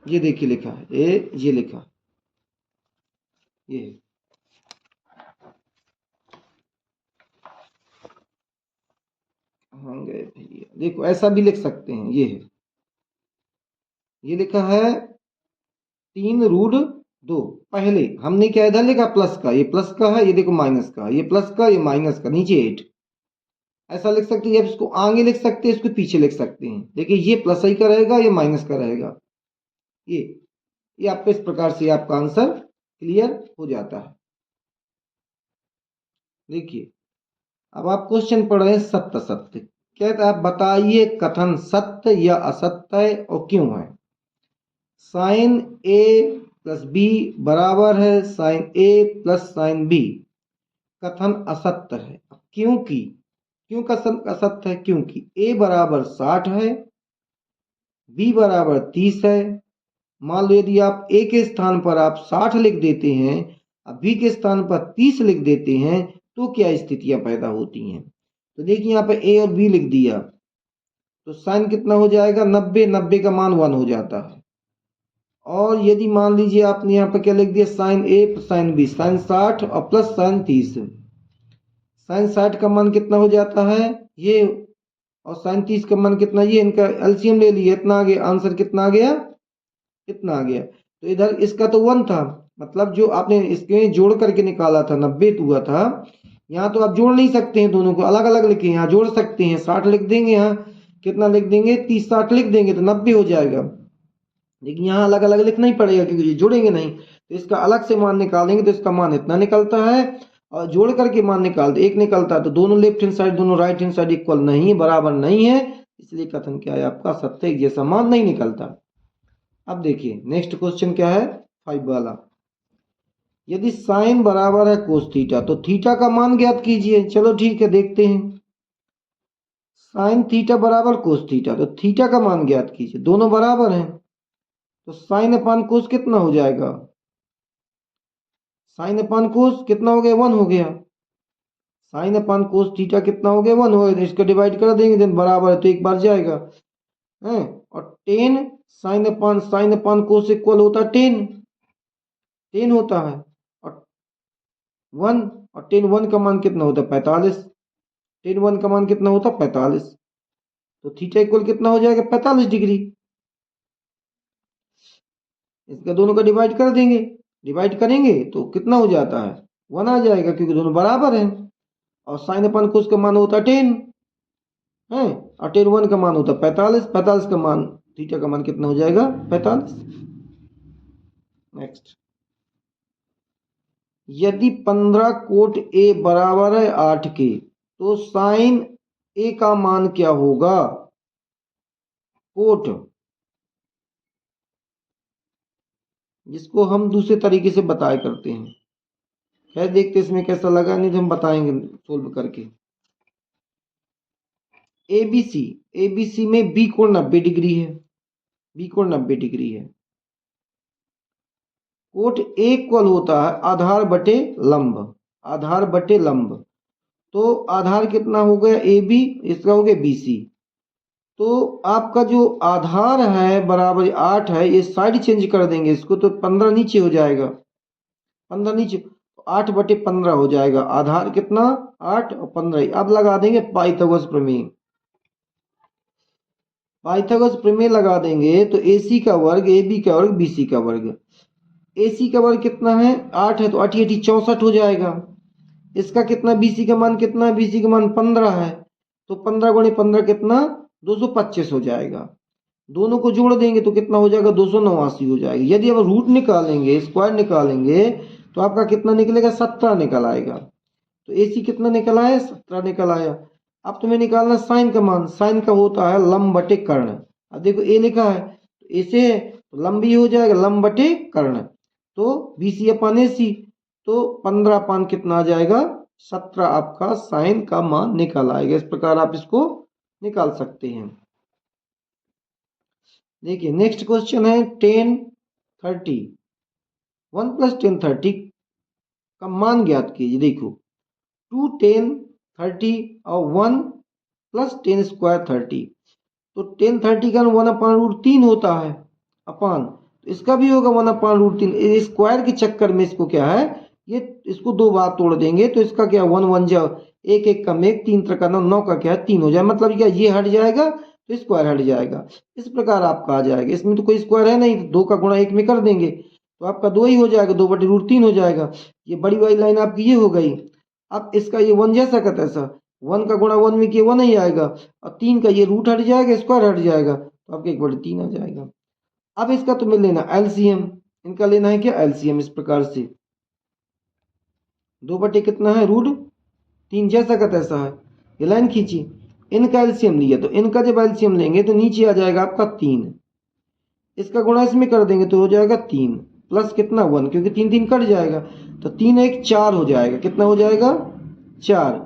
A: ये देखिए लिखा है ये लिखा ये हाँ गए भैया, देखो ऐसा भी लिख सकते हैं। ये है, ये लिखा है 3√2। पहले हमने क्या इधर लिखा प्लस का, ये प्लस का है, ये देखो माइनस का, ये प्लस का, ये माइनस का, नीचे 8। ऐसा लिख सकते हैं। अब इसको आगे लिख सकते हैं, इसको पीछे लिख सकते हैं। देखिए ये प्लस ही का रहेगा, ये माइनस का रहेगा। ये ये आपको इस प्रकार से आपका आंसर क्लियर हो जाता है। देखिए अब आप क्वेश्चन पढ़ रहे हैं सत्य सत्य। कहते आप बताइए कथन सत्य या असत्य है और क्यों है। साइन ए प्लस बी बराबर है साइन ए प्लस साइन बी। कथन असत्य है। क्योंकि क्यों कथन असत्य है? क्योंकि ए बराबर 60 है, बी बराबर 30 है। मान लो यदि आप ए के स्थान पर आप 60 लिख देते हैं, अब बी के स्थान पर 30 लिख देते हैं, तो क्या स्थितियां पैदा होती हैं। तो देखिए यहाँ पे ए और बी लिख दिया, तो साइन कितना हो जाएगा 90। 90 का मान 1 हो जाता है। और यदि मान लीजिए आपने यहाँ पे क्या लिख दिया साइन ए साइन बी, साइन 60 और प्लस साइन 30। साइन 60 का मान कितना हो जाता है ये, और साइन 30 का मान कितना, ये इनका एलसीएम ले लिया, इतना आ गया। आंसर कितना आ गया, इतना आ गया। तो इधर इसका तो 1 था, मतलब जो आपने इसके जोड़ करके निकाला था 90 हुआ था। यहाँ तो आप जोड़ नहीं सकते हैं, दोनों को अलग अलग लिखे। यहाँ जोड़ सकते हैं, 60 लिख देंगे, यहाँ कितना लिख देंगे 30 60 लिख देंगे तो 90 हो जाएगा। लेकिन यहाँ अलग अलग लिखना ही पड़ेगा क्योंकि ये जोड़ेंगे नहीं। तो इसका अलग से मान निकालेंगे तो इसका मान इतना निकलता है, और जोड़ करके मान निकालते एक निकलता है। तो दोनों लेफ्ट हैंड साइड दोनों राइट हैंड साइड इक्वल नहीं, बराबर नहीं है, इसलिए कथन क्या है आपका सत्य, एक जैसा मान नहीं निकलता। अब देखिए नेक्स्ट क्वेश्चन क्या है 5 वाला। यदि साइन बराबर है कोस थीटा तो थीटा का मान ज्ञात कीजिए। चलो ठीक है देखते हैं। साइन थीटा बराबर कोस थीटा, तो थीटा का मान ज्ञात कीजिए। दोनों बराबर हैं तो साइन अपान कोस कितना हो जाएगा, साइन अपान कोस कितना हो गया 1 हो गया। साइन अपान कोस थीटा कितना हो गया 1 हो गया। तो इसका डिवाइड कर देंगे, देन बराबर है तो एक बार जाएगा है। और 10 साइन अपान कोस इक्वल होता है 10 होता है। और 1 और 10 1 का मान कितना होता है 45। 10 1 का मान कितना होता है 45। तो थीटा इक्वल कितना हो जाएगा 45 डिग्री। इसका दोनों का डिवाइड कर देंगे, डिवाइड करेंगे तो कितना हो जाता है 1 आ जाएगा क्योंकि दोनों बराबर हैं। और साइन अपन कोस का मान होता है 10 है, और 10 1 का मान होता है 45। 45 का मान थीटा का मान कितना हो जाएगा 45। नेक्स्ट, यदि 15 कोट ए बराबर है 8 के तो साइन ए का मान क्या होगा। कोट जिसको हम दूसरे तरीके से बताया करते हैं। खैर देखते इसमें कैसा लगा, नहीं तो हम बताएंगे सोल्व करके। एबीसी में बी कोण 90 डिग्री है, बी कोण 90 डिग्री है। कोट ए इक्वल होता है आधार बटे लंब, आधार बटे लंब। तो आधार कितना हो गया ए बी, इसका हो गया बीसी। तो आपका जो आधार है बराबर 8 है, ये साइड चेंज कर देंगे इसको तो 15 नीचे हो जाएगा। 15 नीचे 8 बटे 15 हो जाएगा। आधार कितना 8 और 15। अब लगा देंगे पाइथागोरस प्रमेय। पाइथागोरस प्रमेय लगा देंगे तो AC का वर्ग AB का वर्ग BC का वर्ग। AC का वर्ग कितना है 8 है, तो 8 8 64 हो जाएगा। इसका कितना BC का मान कितना है, BC का मान 15 है, तो 15 गुणे 15 कितना 225 हो जाएगा। दोनों को जोड़ देंगे तो कितना हो जाएगा 289 हो जाएगा। यदि अब रूट निकालेंगे स्क्वायर निकालेंगे तो आपका कितना निकलेगा 17 निकल आएगा। तो AC कितना निकल आया 17 निकल आया। अब तुम्हें निकालना साइन का मान, साइन का होता है लंब बटे कर्ण। अब देखो ए लिखा है तो ऐसे तो लंब भी हो जाएगा लंब बटे कर्ण, तो BC अपान AC। तो 15 अपान कितना आ जाएगा 17 आपका साइन का मान निकल आएगा। इस प्रकार आप इसको निकाल सकते हैं। देखिए नेक्स्ट क्वेश्चन है 1030, 1 + 1030 का मान ज्ञात कीजिए। देखो 2 10 30 और 1 + 10 स्क्वायर 30, तो 1030 का 1/√3 होता है अपान, तो इसका भी होगा 1/√3। स्क्वायर के चक्कर में इसको क्या है, ये इसको दो बार तोड़ देंगे तो इसका क्या 1 1 जा, एक एक का मेक 3 3 का 9, 9 का क्या है 3 हो जाए, मतलब क्या ये हट जाएगा तो स्क्वायर हट जाएगा। इस प्रकार आपका आ जाएगा, इसमें तो कोई स्क्वायर है नहीं, तो 2 का गुणा 1 में कर देंगे तो आपका 2 ही हो जाएगा, 2/√3 हो जाएगा। ये बड़ी वाली लाइन आपकी ये हो गई। अब इसका ये 1 जैसा का तैसा, 1 का गुणा 1 में किया 1 ही आएगा, और 3 का ये रूट हट जाएगा, स्क्वायर हट जाएगा, तो आपके 1/3 आ जाएगा। अब इसका तुम्हें लेना एलसीएम, इनका लेना है क्या एलसीएम, इस प्रकार से 2 बटे कितना है √3 जैसा का तैसा है, ये लाइन खींची, इनका एलसीएम लिया, तो इनका जब एलसीएम लेंगे तो नीचे आ जाएगा आपका 3, इसका गुणा इसमें कर देंगे तो हो जाएगा 3 प्लस कितना 1, क्योंकि 3 3 कट जाएगा, तो 3 1 4 हो जाएगा, कितना हो जाएगा 4,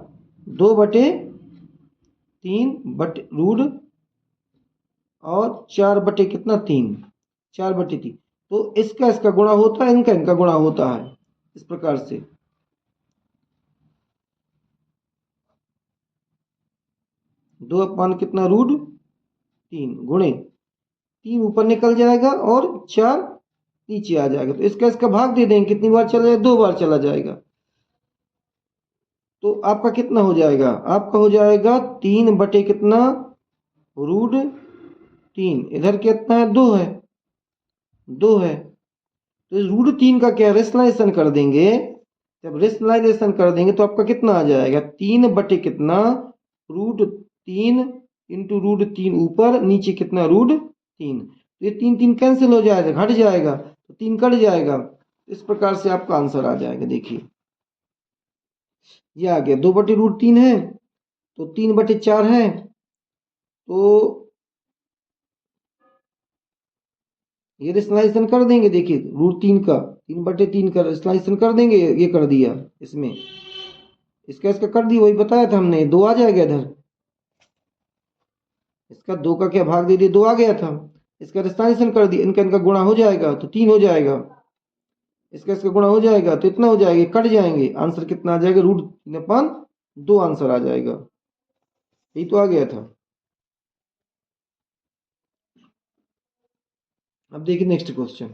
A: 2/3 बटे रूट और 4 बटे कितना 3, 4/3, तो इसका गुणा होता है, इनका गुणा होता है, इस प्रकार से 2 अपान कितना √3 गुणे 3 ऊपर निकल जाएगा और 4 नीचे आ जाएगा, तो इसका भाग दे देंगे, कितनी बार चला जाएगा 2 बार चला जाएगा, तो आपका कितना हो जाएगा, आपका हो जाएगा 3 बटे कितना √3, इधर कितना है 2 है, 2 है, तो √3 का क्या रेशनलाइजेशन कर देंगे, जब रेशनलाइजेशन कर देंगे तो आपका कितना आ जाएगा 3 बटे कितना √3 इंटू √3 ऊपर, नीचे कितना √3, तो ये 3 3 कैंसिल हो जाएगा, घट जाएगा, तो 3 कट जाएगा, इस प्रकार से आपका आंसर आ जाएगा। देखिए ये आ गया, 2/√3 है तो 3/4 है, तो ये रेशनलाइजेशन कर देंगे। देखिए √3 का 3/3 का रेशनलाइजेशन कर देंगे, ये कर दिया इसमें, इसका कर दिया, वही बताया था हमने, 2 आ जाएगा इधर, इसका 2 का क्या भाग दे दिया, 2 आ गया था, इसका रेशनलाइजेशन कर दिया, इनका गुणा हो जाएगा तो 3 हो जाएगा, इसका गुणा हो जाएगा तो इतना हो जाएगा, कट जाएंगे, आंसर कितना आ जाएगा √3/2 आंसर आ जाएगा, यही तो आ गया था। अब देखिए नेक्स्ट क्वेश्चन,